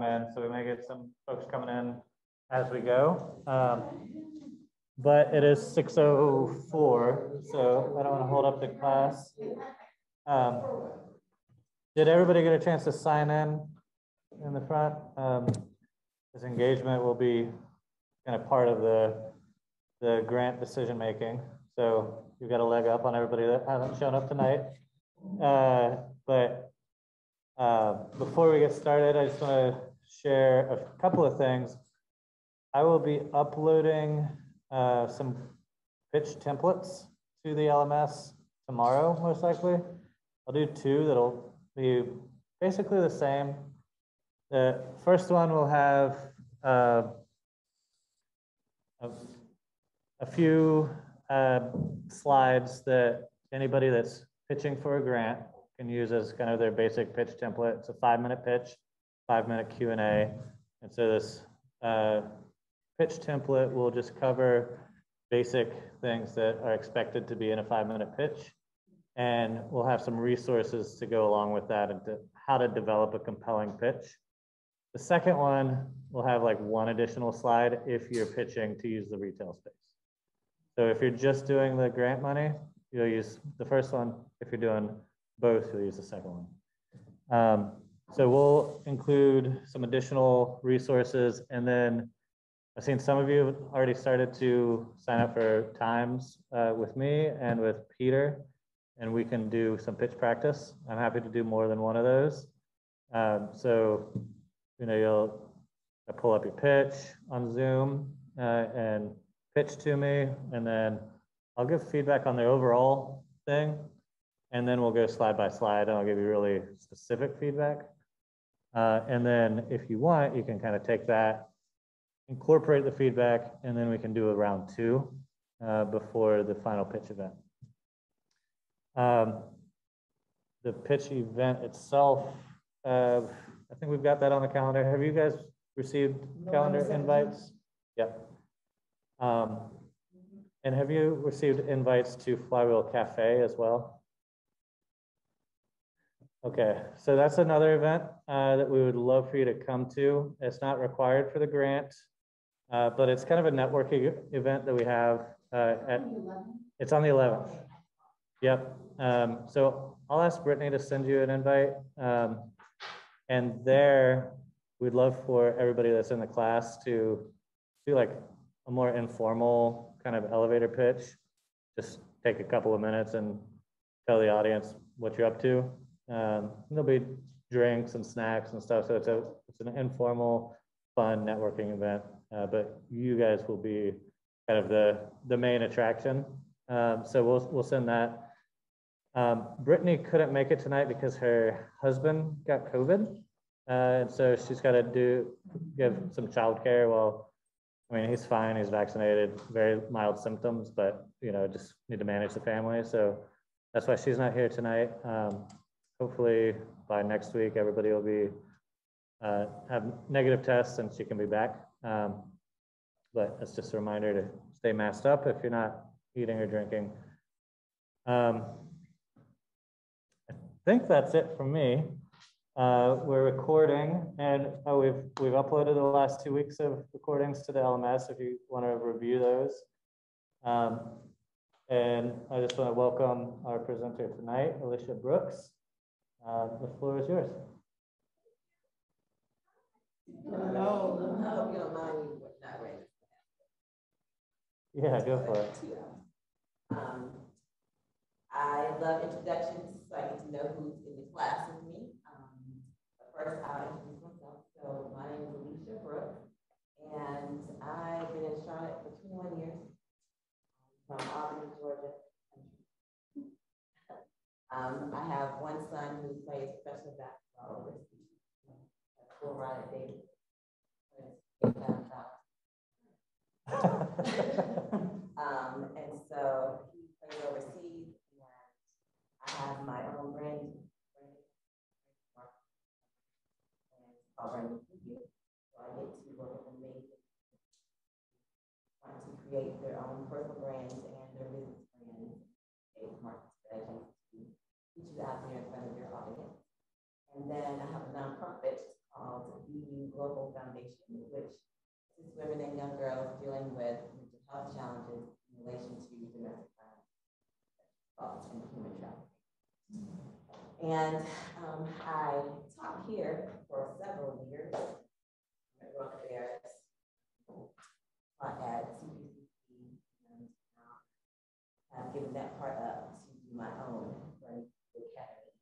in, so we may get some folks coming in as we go. But it is 6:04, so I don't want to hold up the class. Did everybody get a chance to sign in the front? This engagement will be kind of part of the grant decision making. So you've got a leg up on everybody that hasn't shown up tonight. But before we get started, I just want to share a couple of things. I will be uploading some pitch templates to the LMS tomorrow, most likely. I'll do two that'll be basically the same. The first one will have a few slides that anybody that's pitching for a grant can use as kind of their basic pitch template. It's a 5-minute pitch, 5-minute Q&A. And so this pitch template will just cover basic things that are expected to be in a 5-minute pitch. And we'll have some resources to go along with that and how to develop a compelling pitch. The second one will have like one additional slide if you're pitching to use the retail space. So if you're just doing the grant money, you'll use the first one. If you're doing both, you'll use the second one. So we'll include some additional resources. And then I've seen some of you have already started to sign up for times with me and with Peter, and we can do some pitch practice. I'm happy to do more than one of those. So, you know, you'll pull up your pitch on Zoom and pitch to me, and then I'll give feedback on the overall thing, and then we'll go slide by slide, and I'll give you really specific feedback. And then if you want, you can kind of take that, incorporate the feedback, and then we can do a round 2 before the final pitch event. The pitch event itself, I think we've got that on the calendar. Have you guys received calendar invites? Yep. And have you received invites to Flywheel Cafe as well? Okay, so that's another event that we would love for you to come to. It's not required for the grant, but it's kind of a networking event that we have it's on the 11th. Yep. So I'll ask Brittany to send you an invite. And there, we'd love for everybody that's in the class to do like a more informal kind of elevator pitch. Just take a couple of minutes and tell the audience what you're up to. There'll be drinks and snacks and stuff. So it's an informal, fun networking event. But you guys will be kind of the main attraction. So we'll send that. Brittany couldn't make it tonight because her husband got COVID. And so she's got to give some childcare. Well, I mean, he's fine, he's vaccinated, very mild symptoms, but you know, just need to manage the family. So that's why she's not here tonight. Hopefully by next week, everybody will be have negative tests and she can be back. But it's just a reminder to stay masked up if you're not eating or drinking. I think that's it from me. We're recording, and we've uploaded the last 2 weeks of recordings to the LMS if you want to review those. And I just want to welcome our presenter tonight, Elyshia Brooks. The floor is yours. Hello. I hope you don't mind me not ready. Yeah, go for it. I love introductions, so I get to know who's in the class with me. First, I'll introduce myself. So my name is Elyshia Brooks, and I've been in Charlotte for 21 years from Albany, Georgia. I have one son who plays professional basketball overseas. Full ride at David. And so he plays overseas, and I have my own brand. Already here. So I get to work with amazing people want to create their own personal brands and their business brands, market strategies to get you out there in front of your audience. And then I have a nonprofit called BU and young girls dealing with mental health challenges in relation to domestic violence and human trafficking. And I taught here for several years. I grew up there, taught at CPCC, and I've given that part up to do my own running the academy.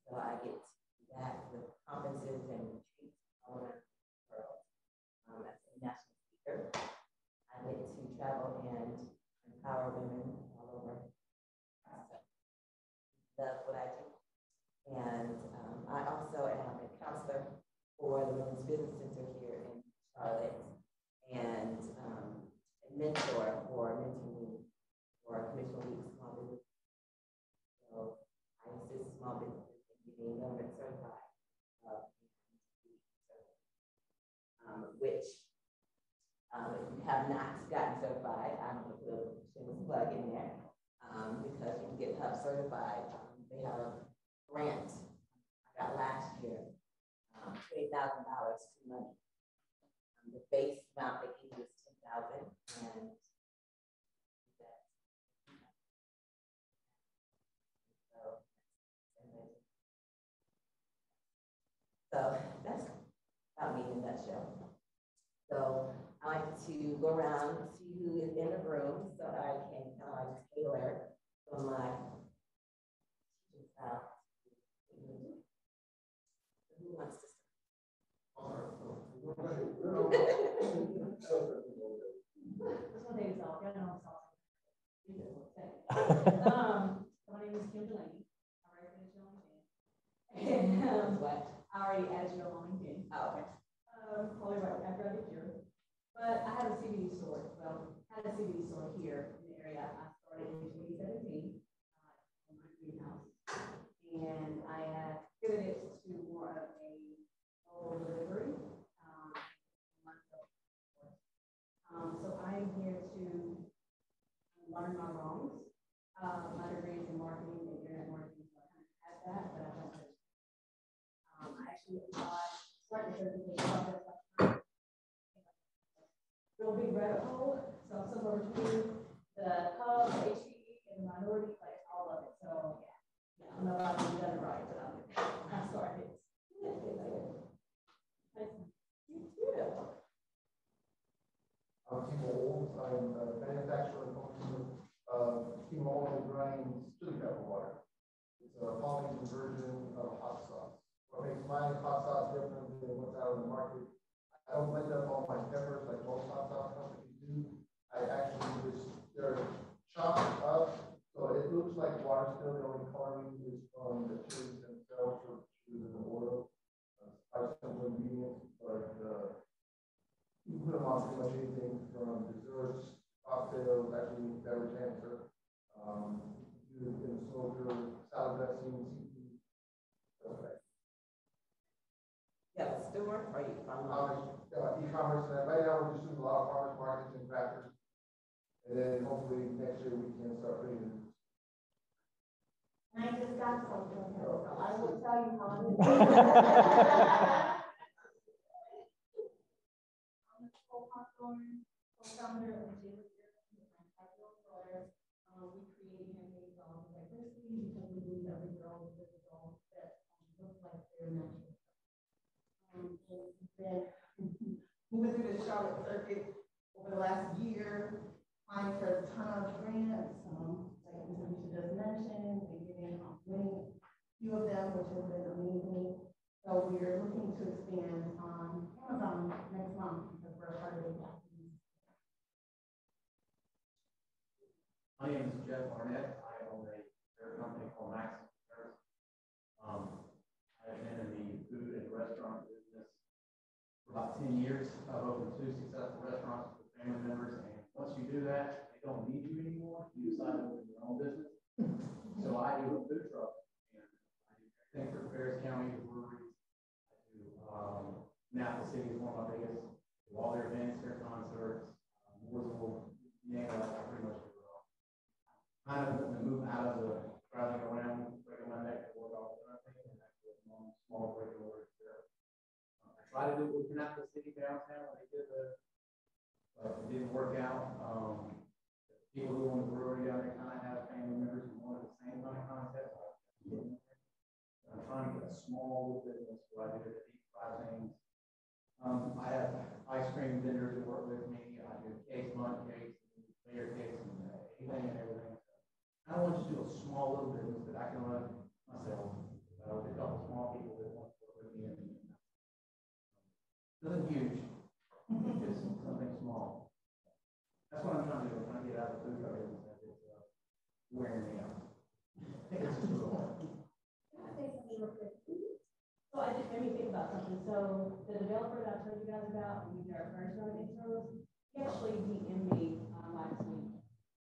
So I get to do that with conferences and retreats all around the world. As a national speaker, I get to travel and empower women all over. So love what I do. And I also am a counselor for the Women's Business Center here in Charlotte, and a mentor for mentoring for Commission Week Small Business. So I assist small businesses in getting government certified, which if you have not gotten certified, I'm going to put a shameless plug in there, because you can get Hub certified. They have a grant I got last year, $20,000 free money. The base amount they give you is $10,000, and so that's about me in a nutshell. So I like to go around, see who is in the room, so I can kind of like tailor from my teaching style. Who wants to start? My name is Kim Delaney. I represent you on LinkedIn. What? I already added you on LinkedIn. Oh, okay. Probably right after I get here. But I have a CBD store. Well, I had a CBD store here in the area. I started in 2017 in my greenhouse. And I have pivoted to more of a mobile delivery. So I'm here to learn my wrongs. My degree is in marketing and internet marketing, so I kind of have that, but I don't know. I actually applied, started the certification process. Real big rabbit hole. So I'm somewhere between the Hub, the HPE, and the minority, like all of it. So yeah, I don't know if I've done it right, but I started. I'm Timo Olds. I'm a manufacturer and owner of Timo and Grains chili pepper water. It's a polynesian version of hot sauce. What makes my hot sauce different than what's out in the market, I don't blend up all my peppers like most hot sauce companies do. I actually just, they're chopped up, so it looks like water still. The only coloring is from the chilies themselves, or chilies in the oil. Our simple ingredients, but you can put them on pretty much anything from desserts, cocktails, actually beverage answer, do it in smoker, salad dressing, seafood, stuff like that. You have a store, or you from E-commerce, and right now we're just doing a lot of farmers markets and crackers. And then hopefully next year we can start putting it in. I just got something, so I will tell you how it is. I'm the co-founder of the we created campaigns on diversity because we believe every girl is a girl that looks like they're natural. Then moving through the Charlotte circuit over the last year, applying for a ton of grants, like Ms. Elyshia just mentioned, and getting winning a few of them, which has been amazing. So we're looking to expand on Amazon next month because we're part of the My name is Jeff Arnett. I own a company called Max. I've been in the food and restaurant business for about 10 years. I've opened 2 successful restaurants with family members, and once you do that, they don't need you anymore. You decide to open your own business. So I do a food truck, and I do everything for Ferris County, the breweries. I do Napa City is one of my biggest. Do all their events, their concerts, Mooresville, pretty much. Kind of move out of the traveling around, breaking my neck to work off the thing, and that's a small break in order there. I try to do it with Napa City downtown when they did the but it didn't work out. People who own the brewery down there kind of have family members who wanted the same kind of concept. I'm trying to get a small little business where I do the deep fry things. I have ice cream vendors that work with me. I do cakes, bundt cakes, layer cakes, and anything and everything. I want to do a small little business that I can run myself with a couple small people that want to work with me. Nothing huge, just something small. That's what I'm trying to do. I'm trying to get out of the food truck business as it's wearing me out. It's just a little hard. Can I say something real quick? So I just made me think about something. So the developer that I told you guys about, when we did our first round of intros, he actually DM'd me last week.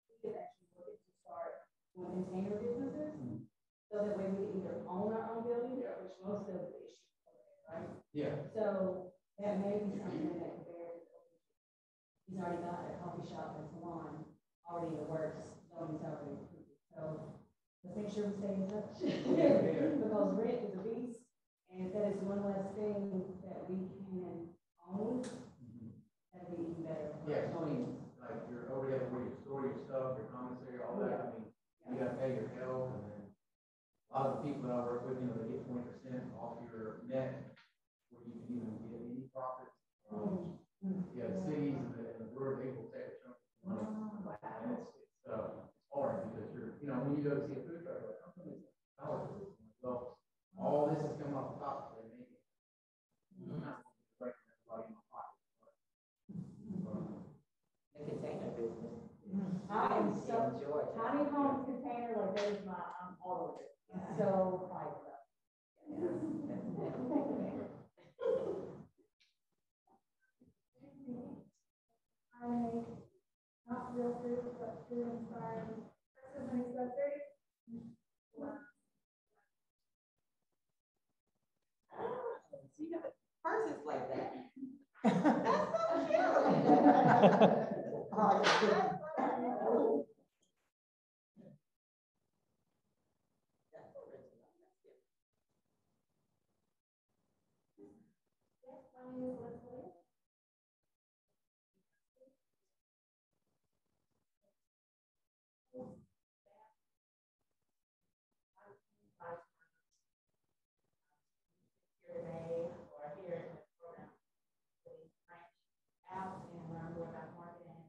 He is actually looking to start doing container businesses. So that way we can either own our own building, which most of the issue, right? Yeah. So that may be something that could bear. He's already got a coffee shop and salon already in the works, zoning's already approved. So let's make sure we stay in touch. Because rent is a beast, and if that is one less thing that we can own, that'd be even better. Yeah, it's only like your overhead where you store your stuff, your commissary, all that. I mean, you gotta pay your health, and then a lot of the people that I work with, you know, they get 20% off your net where you can even get any profits. Yeah, the cities and the brewer, they will take a chunk of money. And it's hard because you're, you know, when you go to see a food truck, like, how come it's $1? Well, all this is coming off the top of their making. Not breaking everybody in my pocket. The container business. I am so, Enjoy it. tiny home container, like that is my, I'm all over it. So hyped up. I make not real food, but food inspired. Personally, so 30. So you have purses like that. That's so cute. That's original. That's cute. Yes, my name is Leslie. Here today or here in this program, the French app and learn more about marketing,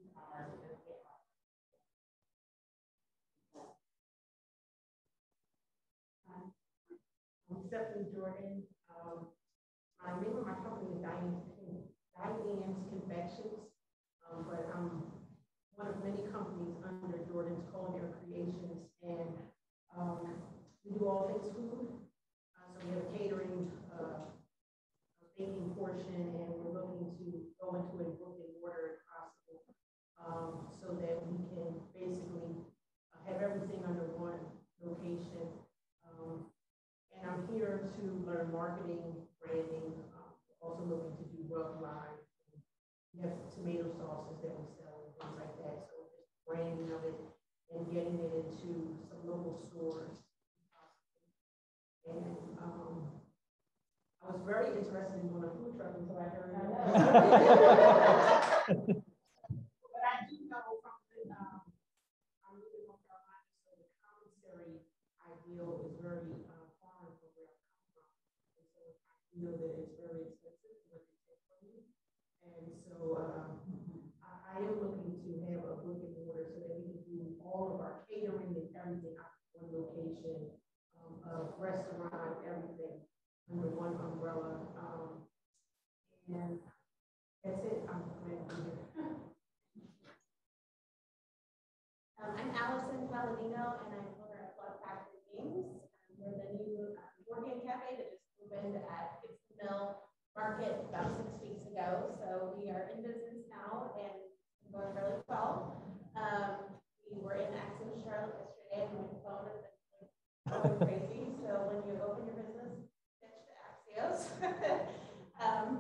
e-commerce, just get lost. I'm Stephanie Jordan. My name of my company is Diane's Confections, but I'm one of many companies under Jordan's Culinary Creations, and we do all things food. So we have a catering, baking portion, and we're looking to go into a brick and mortar if possible, so that we can basically have everything under one location. And I'm here to learn marketing, branding, also looking to do rug line. We have tomato sauces that we sell and things like that. So just branding of it and getting it into some local stores. And I was very interested in doing a food truck until I heard that. But I do know from the, I'm living in North Carolina, so the commissary ideal is very foreign from where I come from. And so I know that it's very expensive what they take from you. And so I am looking to have a brick and mortar so that we can do all of our catering and everything out of one location, restaurant, everything under one umbrella. And that's it. I'm glad to be here. I'm Allison Palladino, and I'm owner of Blood Factory Games. We're the new board game cafe that just opened at Gibson Mill Market about 6 weeks ago. So we are in business now and going really well. We were in Axios Charlotte yesterday, and my phone has been going crazy. So when you open your business, pitch to Axios.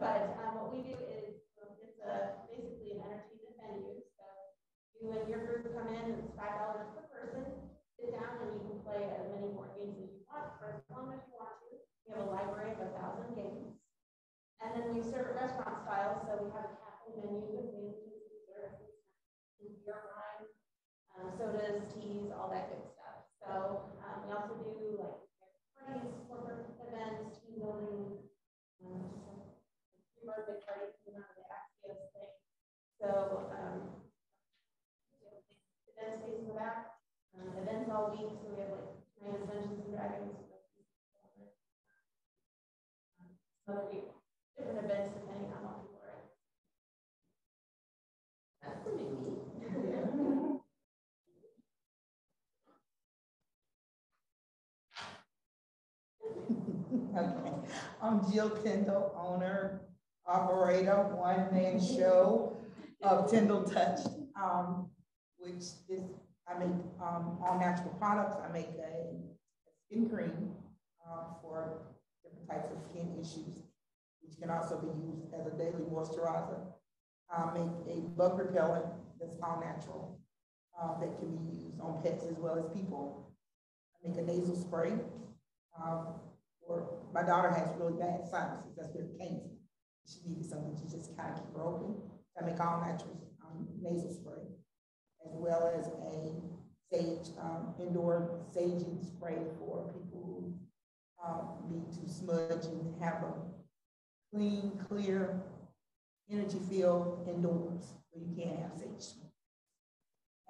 But what we do is it's basically an entertainment venue. So you and your group come in, and it's $5 per person. Sit down, and you can play as many board games as you want for as long as you want to. We have a library of 1,000 games. And then we serve it restaurant style, so we have a cafe menu of sandwiches and desserts, beer, wine, sodas, teas, all that good stuff. So we also do like parties, corporate events, team building, birthday parties, the Axios thing. So event space in the back, events all week. So we have like Dungeons and Dragons. Other different events depending on what people are in. That's pretty neat. Okay, I'm Jill Tyndall, owner, operator, one-man show of Tyndall Touched, which is, I make all natural products. I make a skin cream for different types of skin issues, which can also be used as a daily moisturizer. I make a bug repellent that's all natural that can be used on pets as well as people. I make a nasal spray. Or my daughter has really bad sinuses. That's where it came from. She needed something to just kind of keep her open. I make all natural nasal spray, as well as a sage indoor saging spray for people who need to smudge and have a clean, clear energy field indoors where you can't have sage.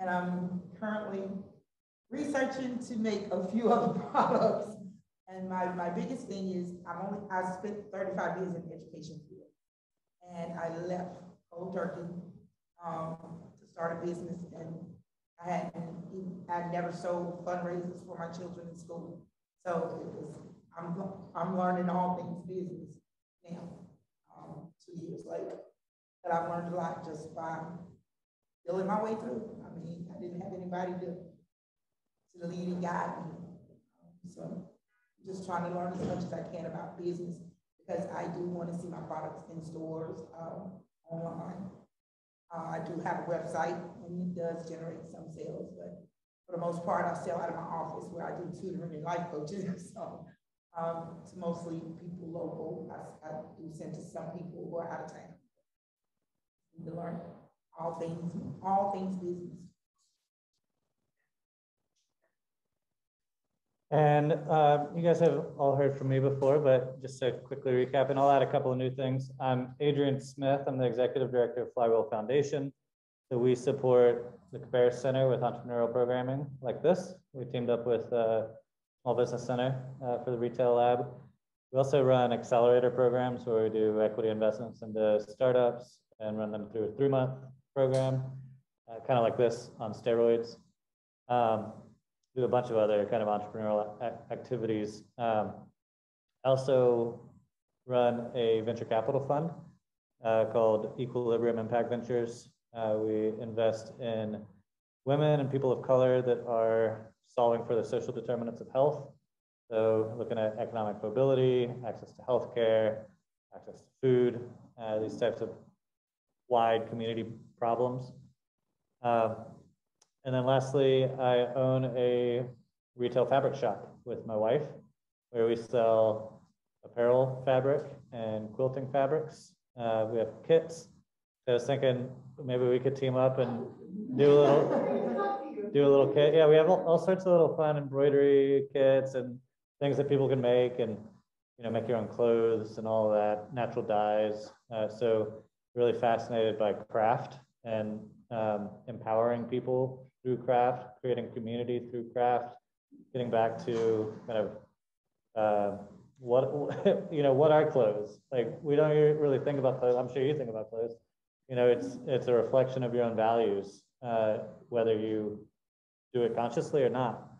And I'm currently researching to make a few other products. And my biggest thing is I spent 35 years in the education field, and I left cold turkey to start a business, and I never sold fundraisers for my children in school. So it was I'm learning all things business now, 2 years later, but I've learned a lot just by feeling my way through. I mean, I didn't have anybody to lead and guide me, so. Just trying to learn as much as I can about business, because I do want to see my products in stores, online. I do have a website, and it does generate some sales, but for the most part, I sell out of my office where I do tutoring and life coaching. So it's mostly people local. I do send to some people who are out of town to learn all things business. And you guys have all heard from me before, but just to quickly recap, and I'll add a couple of new things. I'm Adrian Smith. I'm the executive director of Flywheel Foundation. So we support the Cabarrus Center with entrepreneurial programming like this. We teamed up with Small Business Center for the retail lab. We also run accelerator programs where we do equity investments into startups and run them through a 3-month program, kind of like this on steroids. Do a bunch of other kind of entrepreneurial activities. Also run a venture capital fund called Equilibrium Impact Ventures. We invest in women and people of color that are solving for the social determinants of health. So looking at economic mobility, access to healthcare, access to food, these types of wide community problems. And then lastly, I own a retail fabric shop with my wife, where we sell apparel fabric and quilting fabrics. We have kits. So I was thinking maybe we could team up and do a little kit. Yeah, we have all sorts of little fun embroidery kits and things that people can make, and make your own clothes and all of that, natural dyes. So really fascinated by craft and empowering people through craft, creating community through craft, getting back to kind of what are clothes? Like, we don't really think about clothes. I'm sure you think about clothes. It's a reflection of your own values, whether you do it consciously or not.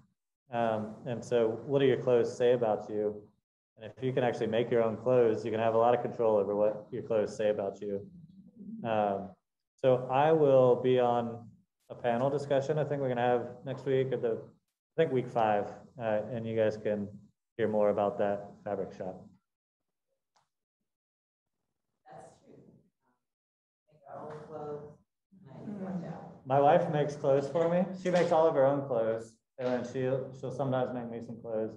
And so what do your clothes say about you? And if you can actually make your own clothes, you can have a lot of control over what your clothes say about you. So I will be on a panel discussion I think we're gonna have next week, or I think week 5, and you guys can hear more about that fabric shop. That's true. Make our own clothes. Watch out. My wife makes clothes for me. She makes all of her own clothes, and then she'll sometimes make me some clothes,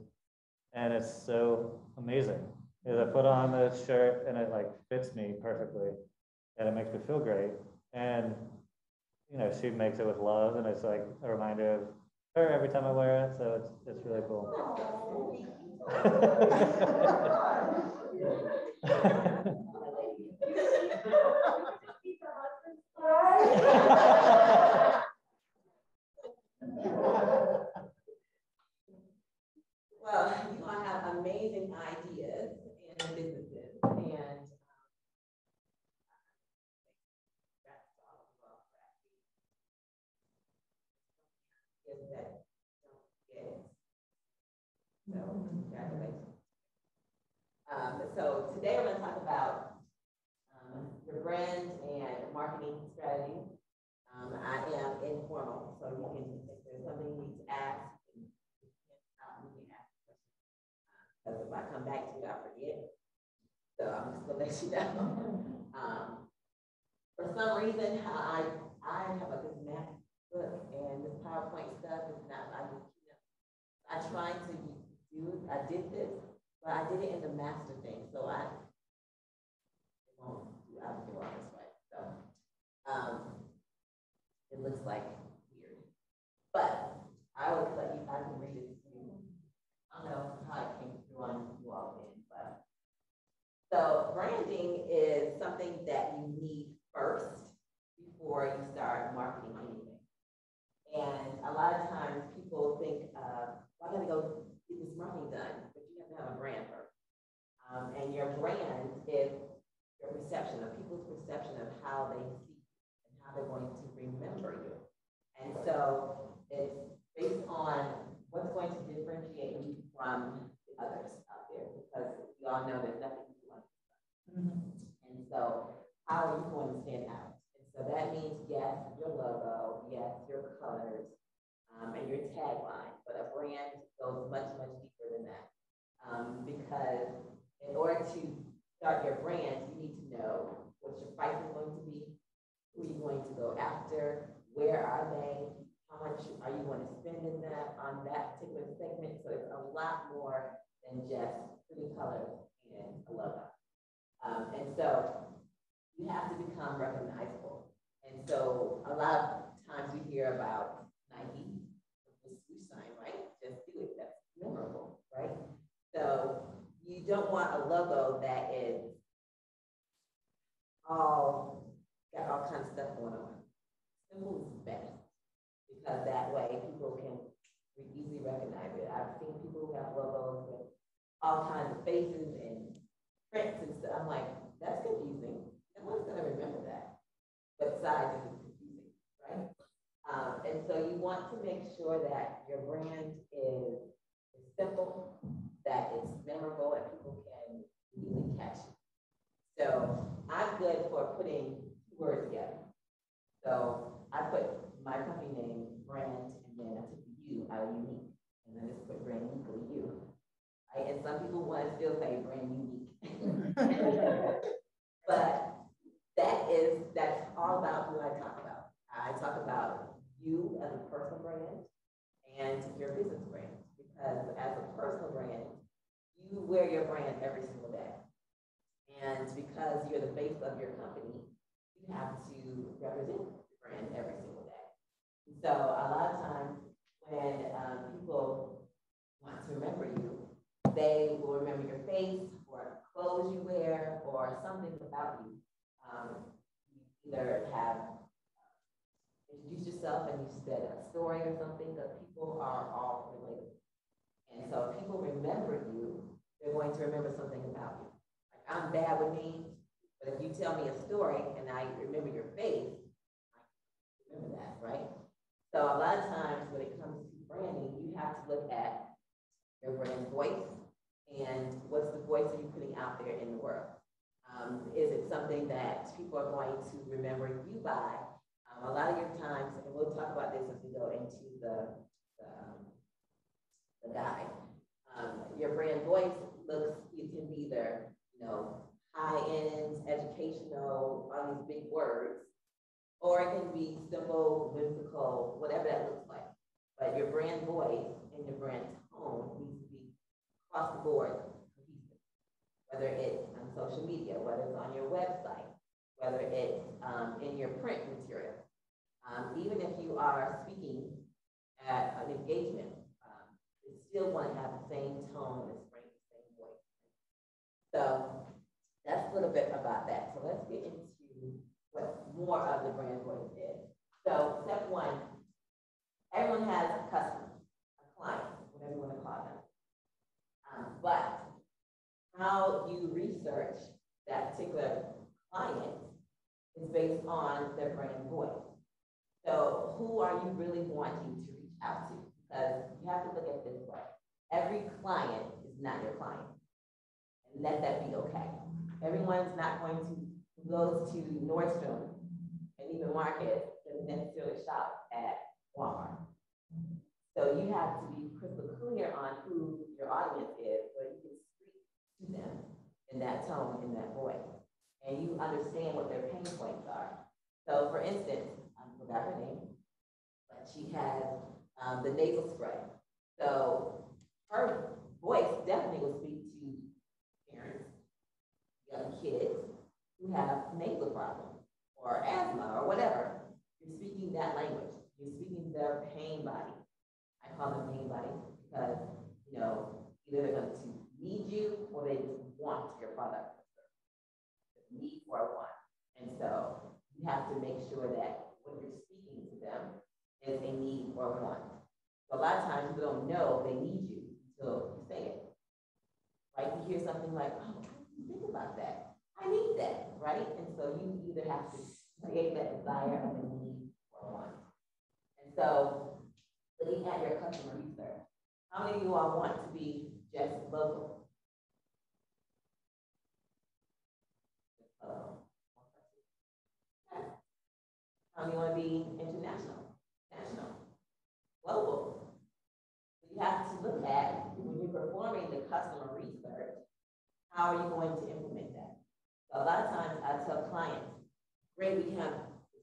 and it's so amazing. Is I put on this shirt and it like fits me perfectly, and it makes me feel great. And, you know, she makes it with love, and it's like a reminder of her every time I wear it. So it's really cool. Well, you all have amazing ideas and businesses, and that's all about that. Is that don't get it. So, congratulations. So today we're going to talk about your brand and marketing strategy. I am informal, so you can, if there's something you need to ask, you can ask questions. Because if I come back to you, I forget. So I'm just gonna let you know. For some reason, I have this map book, and this PowerPoint stuff is not, I tried to do, I did this, but I did it in the master thing, so I won't do, I don't do all this way. So it looks like weird, but I will let you, I can read it to you. I don't know how it came through on you all in, but so branding is something that you need first before you start marketing anything. And a lot of times people think, well, I gotta go get this marketing done, but you have to have a brand first. And your brand is your perception of people's perception of how they see and how they're going to remember you. And so it's based on what's going to differentiate you from the others out there, because we all know there's nothing you want. And so how are you going to stand out? And so that means, yes, your logo, yes, your colors, and your tagline, but a brand goes much, much deeper than that. Because in order to start your brand, you need to know what your price is going to be, who are you going to go after, where are they, how much are you going to spend in that on that particular segment. So it's a lot more than just pretty colors and a logo. And so you have to become recognizable. And so a lot of times we hear about Nike, the swoosh sign, right? Just do it, that's memorable, right? So you don't want a logo that is got all kinds of stuff going on. Simple is best, because that way people can easily recognize it. I've seen people who have logos with all kinds of faces and prints and stuff. I'm like, that's confusing. No one's gonna remember that. But size is confusing, right? And so you want to make sure that your brand is simple, that it's memorable, and people can easily catch it. So I'm good for putting two words together. So I put my company name, brand, and then I took the U out of unique, and I just put brand uniquely U. Right? And some people want to still say brand unique. But that's all about who I talk about. I talk about you as a personal brand and your business brand, because as a personal brand, you wear your brand every single day. And because you're the face of your company, you have to represent your brand every single day. So a lot of times when people want to remember you, they will remember your face or clothes you wear or something about you. You either have introduced yourself and you said a story or something, but people are all related. And so if people remember you, they're going to remember something about you. Like, I'm bad with names, but if you tell me a story and I remember your face, I remember that, right? So a lot of times when it comes to branding, you have to look at your brand voice and what's the voice that you're putting out there in the world. Is it something that people are going to remember you by? A lot of your times, and we'll talk about this as we go into the guide. Your brand voice it can be either, high-end, educational, all these big words, or it can be simple, whimsical, whatever that looks like. But your brand voice and your brand tone needs to be across the board cohesive. Whether it's on social media, whether it's on your website, whether it's in your print material. Even if you are speaking at an engagement, you still want to have the same tone, the same voice. So that's a little bit about that. So let's get into what more of the brand voice is. So step one, everyone has a customer, a client, whatever you want to call them. But how you research that particular client is based on their brand voice. So who are you really wanting to reach out to? Because you have to look at this way. Every client is not your client. And let that be okay. Everyone's not going to who goes to Nordstrom and even Market doesn't necessarily shop at Walmart. So you have to be crystal clear on who your audience is so you can speak to them in that tone, in that voice. And you understand what their pain points are. So for instance, I forgot her name, but she has the nasal spray. So her voice definitely will speak to parents, young kids who have nasal problems or asthma or whatever. You're speaking that language. You're speaking their pain body. I call them pain bodies because, you know, either they're going to need you or they just want your product. Need or want. And so you have to make sure that what you're speaking to them is a need or want. So a lot of times people don't know they need you until you say it. Right? You hear something like, oh, I didn't think about that. I need that, right? And so you either have to create that desire of a need or want. And so looking at your customer research, how many of you all want to be just local? How many want to be international, national, global? So you have to look at, when you're performing the customer research, how are you going to implement that? So a lot of times I tell clients, great, we have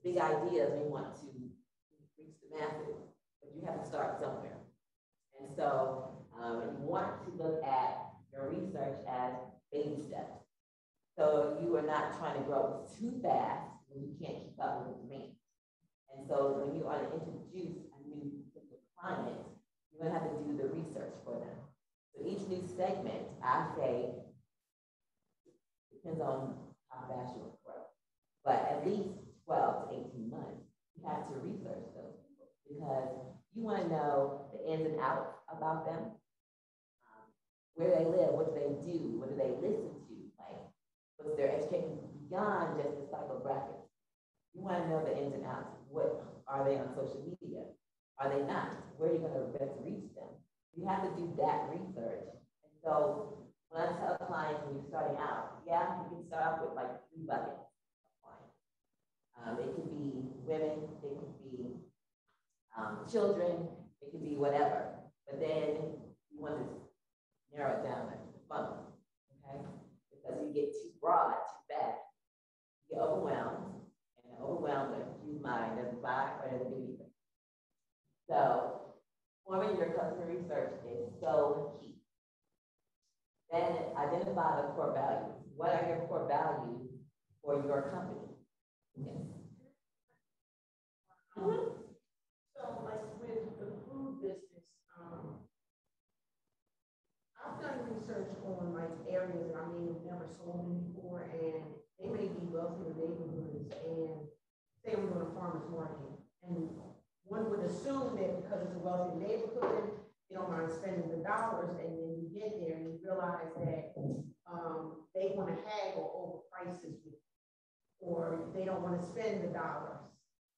big ideas, we want to reach the masses, but you have to start somewhere. And so you want to look at your research as baby steps. So you are not trying to grow too fast when you can't keep up with the demand. And so when you are to introduce a new client, you're going to have to do the research for them. So each new segment, I say, depends on how fast you want to grow. But at least 12 to 18 months, you have to research those people because you want to know the ins and outs about them, where they live, what do they do, what do they listen to, like what's their education beyond just the psychographics. You want to know the ins and outs. What are they on social media? Are they not? Where are you going to best reach them? You have to do that research. And so when I tell clients when you're starting out, yeah, you can start off with like 3 buckets of clients. It could be women, it could be children, it could be whatever. But then you want to narrow it down to the funnel, okay? Because you get too broad, too fast, you get overwhelmed, and an overwhelmed, confused mind doesn't buy or doesn't do anything. So forming your customer research is so key. Then identify the core values. What are your core values for your company? Yes. So like with the food business, I've done research on like areas that I may have never sold in before, and they may be wealthier neighborhoods, and say we're doing a farmer's market, and one would assume that because it's a wealthy neighborhood, they don't mind spending the dollars, and then you get there and you realize that they want to haggle over prices with you, or they don't want to spend the dollars.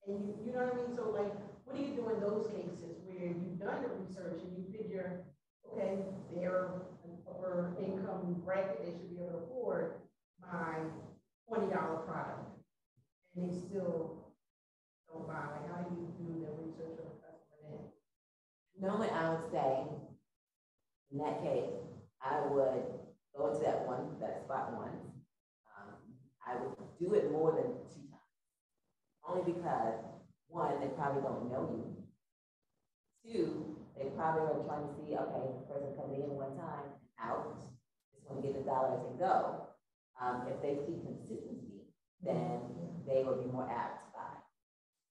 And you know what I mean? So like, what do you do in those cases where you've done the research and you figure, okay, they're an upper income bracket, they should be able to afford my $20 product, and they still don't buy? Like, how do you do the research on the customer then? Normally, I would say, in that case, I would go into that spot once. I would do it more than 2 times. Only because, 1, they probably don't know you. 2, they probably are trying to see, okay, this person coming in one time, out, just want to get the dollars and go. If they see consistency, then they will be more apt to buy.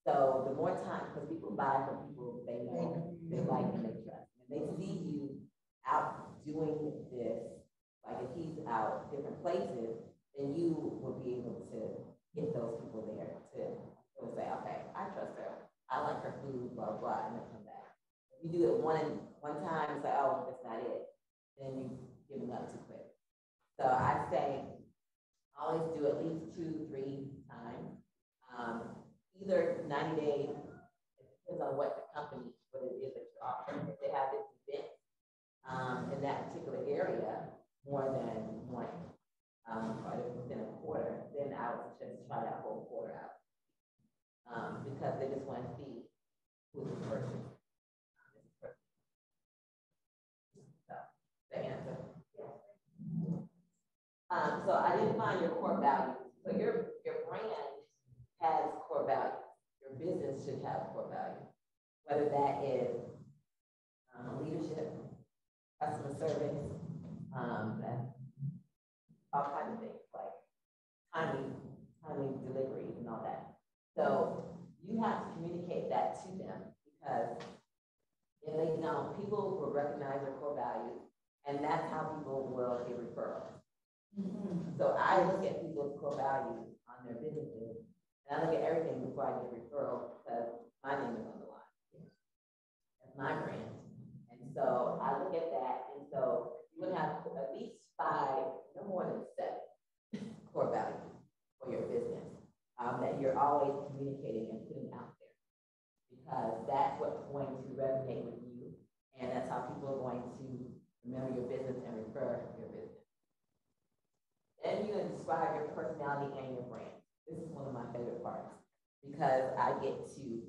So the more time, because people buy from people they know, they like, and they trust. And they see you out doing this, like if he's out different places, then you will be able to get those people there to say, okay, I trust her. I like her food, blah, blah, and they'll come back. If you do it one time, it's like, oh, that's not it. Then you give them up too quick. So I say, always do at least 2-3 times. Either 90 days, it depends on what the company, what it is that you're offering. If they have this event in that particular area, more than one, or within a quarter, then I would suggest try that whole quarter out. Because they just want to see who's the person. So, the answer. So identifying your core values. So your brand has core values. Your business should have core values. Whether that is leadership, customer service, all kinds of things like timely delivery and all that. So you have to communicate that to them, because if they don't, people will recognize their core values, and that's how people will get referrals. So I look at people's core values on their businesses, and I look at everything before I get referrals, because my name is on the line. That's my brand. And so I look at that, and so you would have at least 5, no more than 7 core values for your business that you're always communicating and putting out there, because that's what's going to resonate with you, and that's how people are going to remember your business and refer your business. Then you're going to describe your personality and your brand. This is one of my favorite parts, because I get to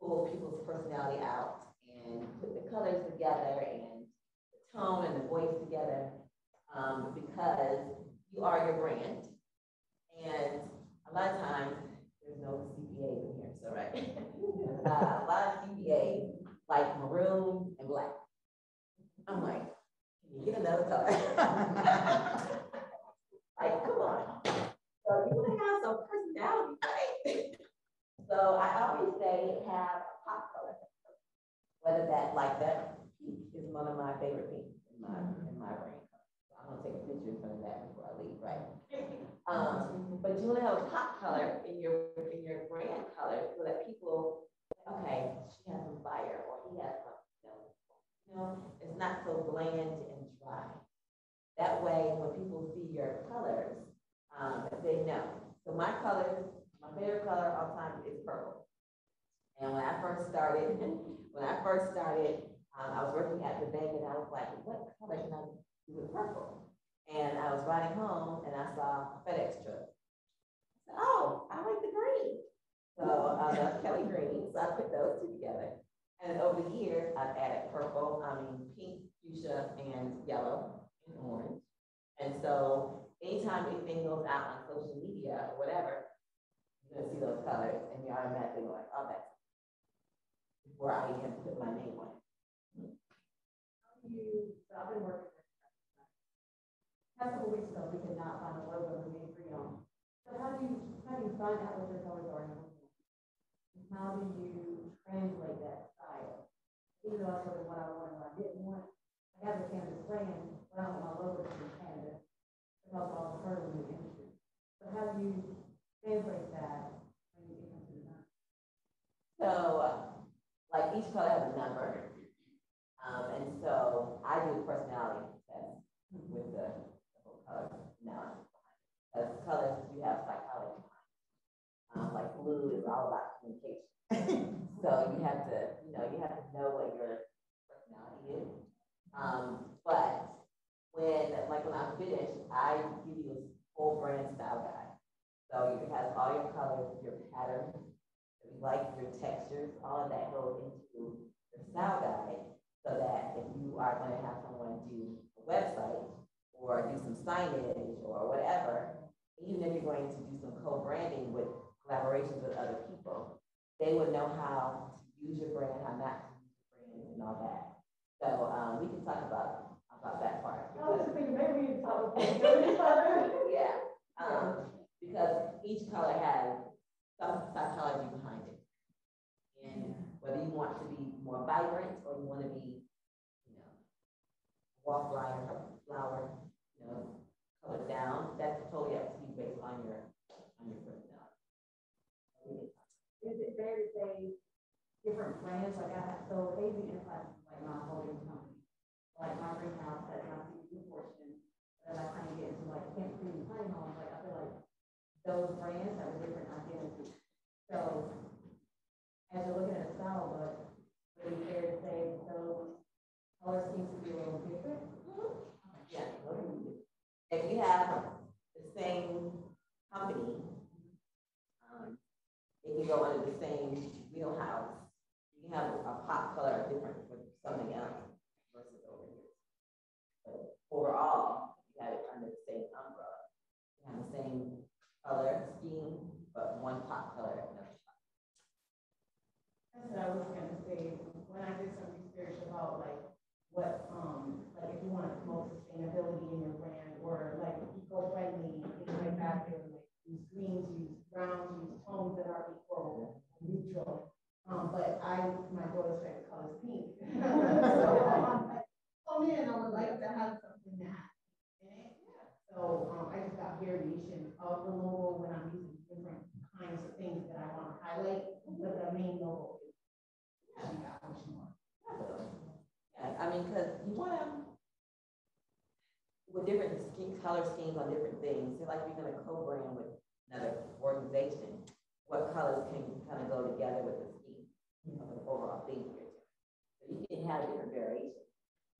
pull people's personality out and put the colors together and the tone and the voice together, because you are your brand. And a lot of times, there's no CPAs in here, so right? A lot of CPAs like maroon and black. I'm like, can you get another color? Like, come on. So you want to have some personality, right? So I always say have a pop color. Whether that, like that pink is one of my favorite pinks in my brain. So I'm gonna take a picture in front of that before I leave, right? But you want to have a pop color in your brand color, so that people, okay, she has some fire, or he has some, it's not so bland and dry. That way, when people see your colors, they know. So my colors, my favorite color all the time is purple. And when I first started, I was working at the bank, and I was like, what color can I do with purple? And I was riding home, and I saw a FedEx truck. I said, oh, I like the green. So the Kelly green, so I put those two together. And over the years, I've added pink, fuchsia, and yellow, and orange. And so anytime anything goes out on social media or whatever, you're gonna see those colors, and you're automatically like, oh, that's before I even put my name on it. So I've been working a couple of weeks ago, we could not find a logo to be free on. So how do you find out what your colors are? How do you translate that style? Even though I sort of what I wanted, what I didn't want. I have a Canvas brand, but I don't want my logo to be Canvas, because I'll prefer in the industry. So how do you translate that when you get into design? So, like each color has a number. And so I do a personality test with the whole color analysis. As colors, you have psychology. Like blue is all about communication. So you have to know what your personality is. But when I'm finished, I give you a whole brand style guide. So it has all your colors, your patterns, your textures, all of that goes into your style guide, so that if you are going to have someone do a website or do some signage or whatever, even if you're going to do some co-branding with collaborations with other people, they would know how to use your brand, how not to use your brand, and all that. So we can talk about that part. I was just thinking maybe we need to talk about yeah, because each more vibrant, or you want to be, you know, wallflower, flower, you know, colored down. That's totally up to you based on your personality. Is it fair to say different brands, like I have, so AV Enterprises is like my holding company. Like my greenhouse has my CBD portion, and I kind of get into like camp food and tiny homes, like I feel like those brands have a different identity. So as you're looking at a style book, would it be fair to say that those color schemes could be a little different? Yeah. If you have the same company, it can go under the same wheelhouse. You can have a pop color different with something else versus over here. But overall, you have it under the same umbrella. You have the same color scheme, but one pop color and another pop. That's what I was gonna say. When I did some research about like what, like if you want to promote sustainability in your brand, or like eco-friendly, things like that, they would like use greens, use browns, use tones that are equal, neutral. But my daughter's favorite color is pink. So I'm like, oh man, I would like to have something that in it. Yeah. So I just got variation of the logo when I'm using different kinds of things that I want to highlight, but the main logo is got much more. Yeah, I mean, because you want to, with different color schemes on different things, so like if you're going to co-brand with another organization, what colors can kind of go together with the scheme of the overall theme here? So you can have different variations,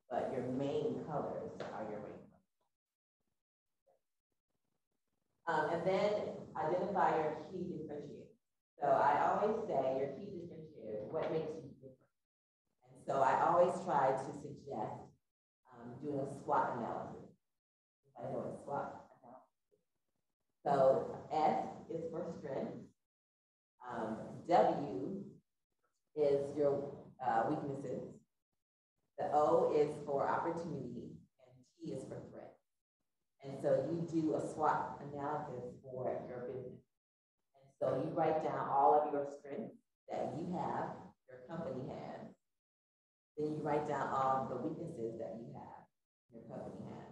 but your main colors are your main colors. And then identify your key differentiators. So I always say your key differentiators, what makes you different? And so I always try to suggest doing a SWOT analysis. I know what SWOT analysis. So S is for strength. W is your weaknesses. The O is for opportunity, and T is for threat. And so you do a SWOT analysis for your business. And so you write down all of your strengths that you have, your company has. Then you write down all of the weaknesses that you have, your company has.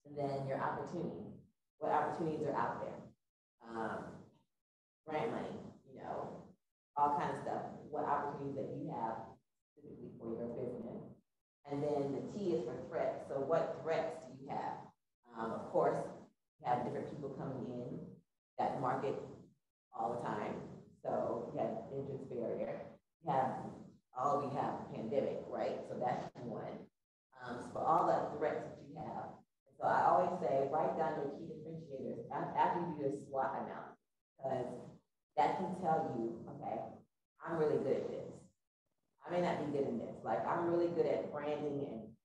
And then your opportunities. What opportunities are out there? Grant money, you know, all kinds of stuff. What opportunities that you have specifically for your business. And then the T is for threats. So what threats do you have? Of course, you have different people coming in that market all the time. So you have entrance barrier. We have pandemic, right? So that's one. So for all the threats that you have. So I always say, write down your key differentiators after you do your SWOT analysis, because that can tell you, okay, I'm really good at this. I may not be good in this. Like I'm really good at branding and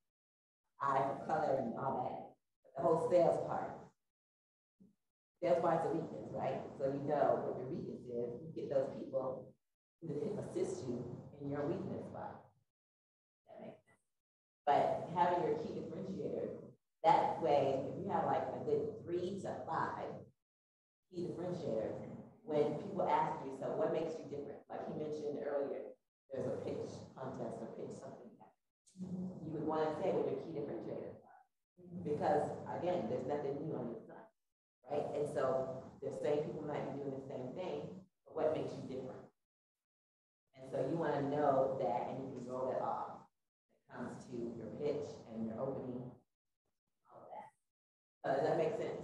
eye for color and all that. But the whole sales part's a weakness, right? So you know what your weakness is. You get those people who assist you in your weakness spot. That makes sense. But having your key differentiators, that way, if you have like a good 3 to 5 key differentiators, when people ask you, so what makes you different? Like you mentioned earlier, there's a pitch contest or pitch something. You would want to say what your key differentiators are. Because again, there's nothing new on the sun, right? And so the same people might be doing the same thing, but what makes you different? And so you want to know that, and you can roll that off when it comes to your pitch and your opening, all of that. Does that make sense?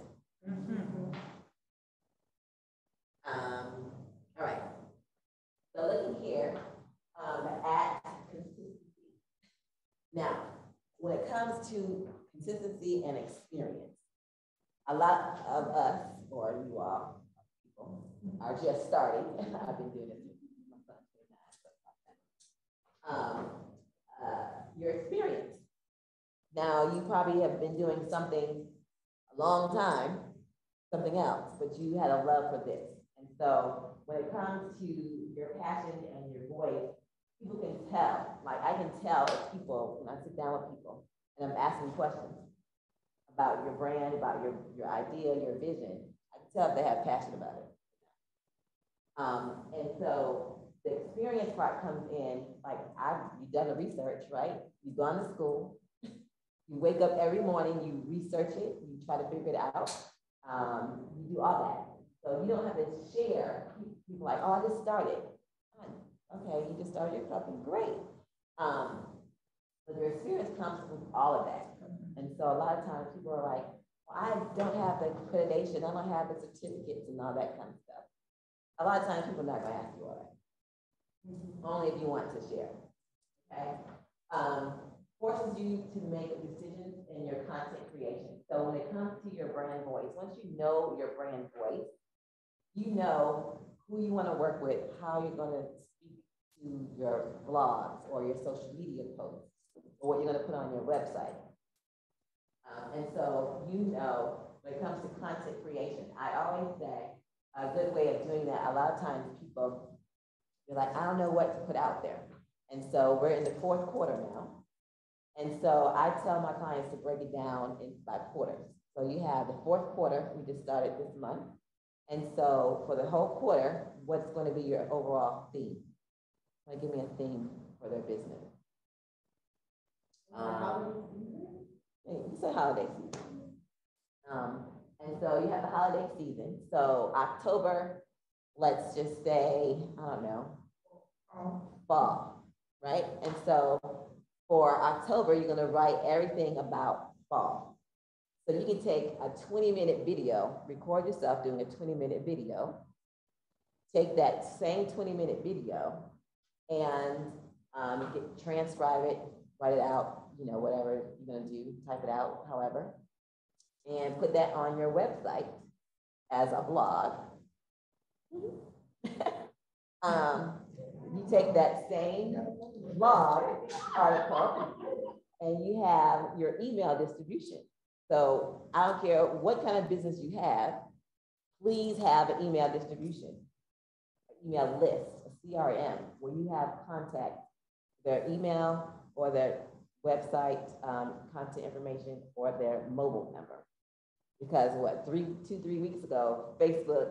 Mm-hmm. All right. So looking here at consistency. Now, when it comes to consistency and experience, a lot of us, or you all, people, are just starting. I've been doing this since my son's 29. Your experience. Now, you probably have been doing something a long time, something else, but you had a love for this. And so when it comes to your passion and your voice, people can tell. Like I can tell if people, when I sit down with people and I'm asking questions about your brand, about your idea, your vision, I can tell if they have passion about it. And so The experience part comes in, like you've done the research, right? You've gone to school. You wake up every morning, you research it, you try to figure it out. You do all that. So you don't have to share. People like, oh, I just started. Okay, you just started your company, great. But the experience comes with all of that. And so a lot of times people are like, well, I don't have the accreditation, I don't have the certificates and all that kind of stuff. A lot of times people are not gonna ask you all that. Only if you want to share, okay? Forces you to make decisions in your content creation. So when it comes to your brand voice, once you know your brand voice, you know who you want to work with, how you're going to speak to your blogs or your social media posts, or what you're going to put on your website. And so you know, when it comes to content creation, I always say a good way of doing that, a lot of times people, you're like, I don't know what to put out there. And so we're in the 4th quarter now. And so I tell my clients to break it down by quarters. So you have the 4th quarter, we just started this month. And so for the whole quarter, what's going to be your overall theme? Like, give me a theme for their business. You say holiday season. And so you have the holiday season. So October, let's just say, I don't know, fall, right? And so for October, you're going to write everything about fall. So you can take a 20-minute video, record yourself doing a 20-minute video, take that same 20-minute video and you can transcribe it, write it out, you know, whatever you're going to do, type it out, however, and put that on your website as a blog. You take that same blog article and you have your email distribution. So I don't care what kind of business you have, please have an email distribution, an email list, a CRM, where you have contact, their email or their website content information or their mobile number. Because what, 2-3 weeks ago, Facebook,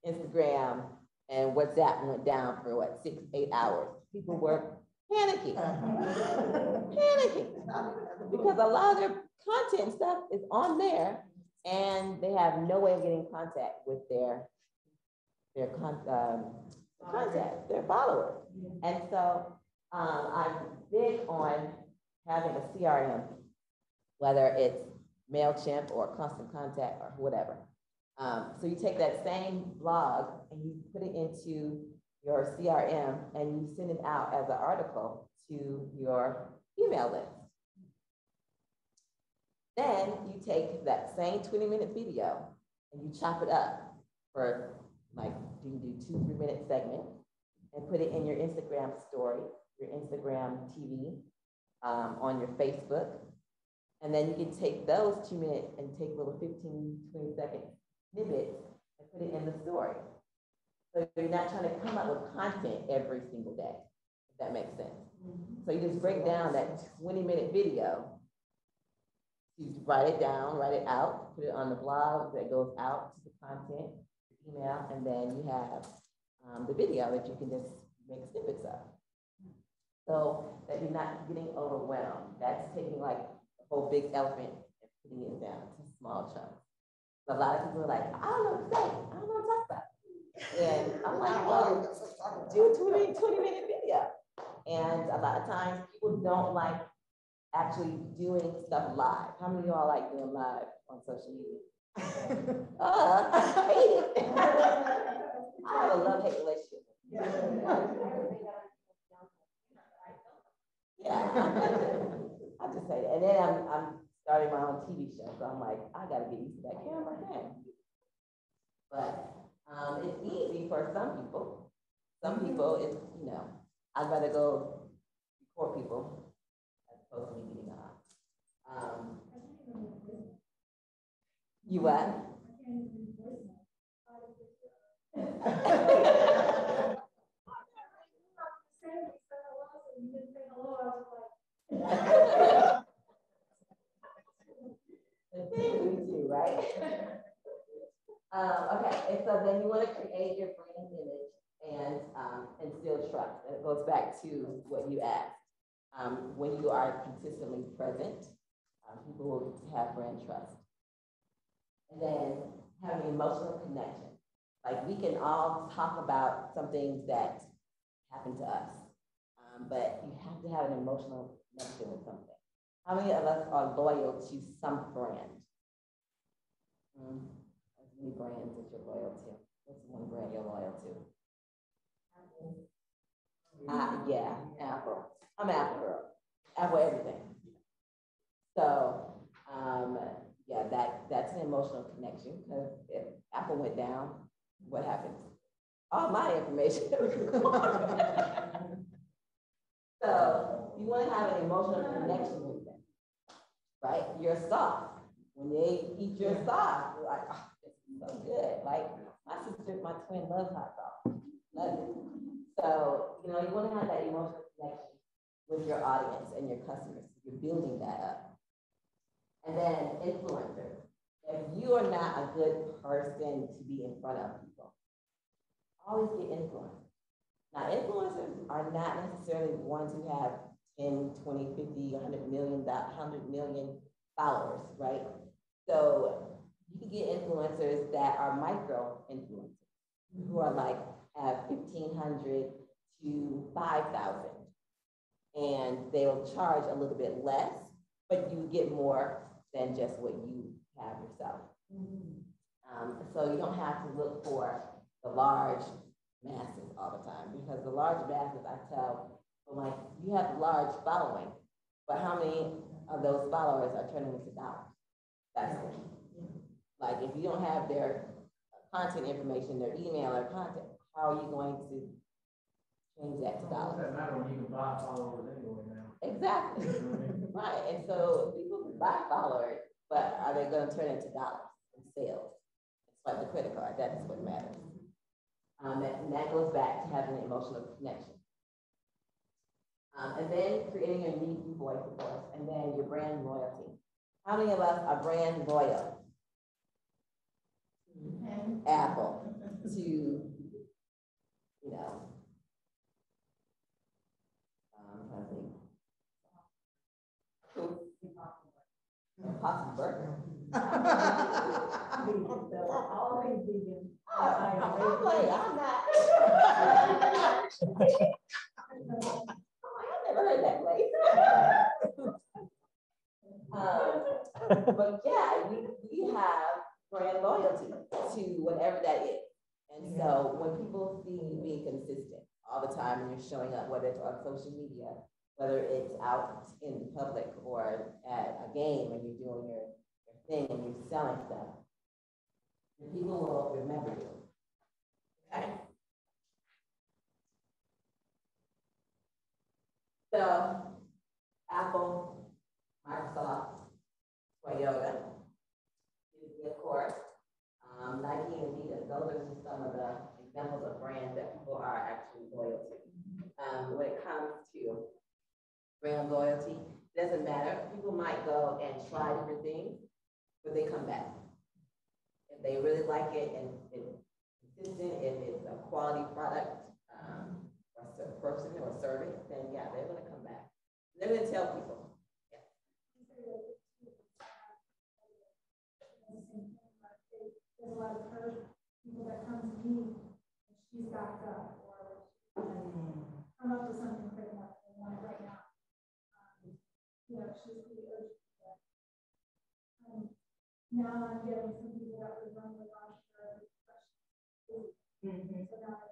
Instagram, and WhatsApp went down for what, 6-8 hours. People were panicking, because a lot of their content stuff is on there and they have no way of getting in contact with their contact, their followers. And so I'm big on having a CRM, whether it's MailChimp or Constant Contact or whatever. So you take that same blog and you put it into your CRM and you send it out as an article to your email list. Then you take that same 20-minute video and you chop it up for, like, you can do 2-3 minute segments and put it in your Instagram story, your Instagram TV, on your Facebook. And then you can take those 2 minutes and take little 15-20 second snippets and put it in the story. So you're not trying to come up with content every single day, if that makes sense. So you just break down that 20-minute video. You write it down, write it out, put it on the blog that goes out to the content, email, and then you have the video that you can just make snippets of. So that you're not getting overwhelmed. That's taking like a whole big elephant and putting it down to small chunks. So a lot of people are like, I don't know what to say, I don't know what to talk about. And I'm like, well, do a 20-minute video. And a lot of times people don't like actually doing stuff live. How many of y'all like doing live on social media? I hate it. I have a love-hate relationship. Yeah, I just say that. And then I'm starting my own TV show, so I'm like, I gotta get used to that camera thing. But it's easy for some people. Some people, it's, you know, I'd rather go record people as opposed to me getting on. You what? Me too, right? Okay, and so then you want to create your brand image and still trust. goes back to what you asked. When you are consistently present, people will have brand trust. And then having emotional connection. Like we can all talk about some things that happen to us, but you have to have an emotional connection with something. How many of us are loyal to some brand? How many brands that you're loyal to? What's one brand you're loyal to? Yeah, Apple. I'm Apple girl. Apple everything. So, yeah, that's an emotional connection because if Apple went down, what happens? All my information. So you want to have an emotional connection with them, right? Your sauce. When they eat your sauce, you're like, oh, this is so good. Like my twin loves hot sauce. Loves it. So, you want to have that emotional connection with your audience and your customers. You're building that up. And then influencers. If you are not a good person to be in front of people, always get influencers. Now, influencers are not necessarily the ones who have 10, 20, 50, 100 million followers, right? So you can get influencers that are micro influencers who are like have 1,500 to 5,000, and they'll charge a little bit less, but you get more than just what you have yourself. So you don't have to look for the large masses all the time, because the large masses, I tell, like, you have a large following, but how many of those followers are turning into dollars? That's it. Like, if you don't have their content information, their email or content, how are you going to change that to dollars? It doesn't matter when you can buy followers anyway now. Exactly. Right. And so people can buy followers, but are they going to turn into dollars and sales? It's like the credit card. That's what matters. And that goes back to having an emotional connection. And then creating a unique voice, of course, and then your brand loyalty. How many of us are brand loyal? Apple to, I think, Impossible Burger. Always vegan. I'm not. I've never heard that place. But yeah, we have brand loyalty to whatever that is. And so when people see you being consistent all the time and you're showing up, whether it's on social media, whether it's out in public or at a game and you're doing your thing and you're selling stuff, people will remember you. Okay? So, Apple, Microsoft, Toyota, Disney, of course, Nike and Adidas, those are just some of the examples of brands that people are actually loyal to. When it comes to brand loyalty, it doesn't matter. People might go and try different things, but they come back. If they really like it and it's consistent, if it's a quality product, or a person or service, then yeah, they're going to come back. They're going to tell people. Yeah. There's a lot of her people that come to me, and she's backed up, or come up with something quick enough, they want it right now. She's pretty urgent. Now I'm getting some people that would run the rush for questions. So now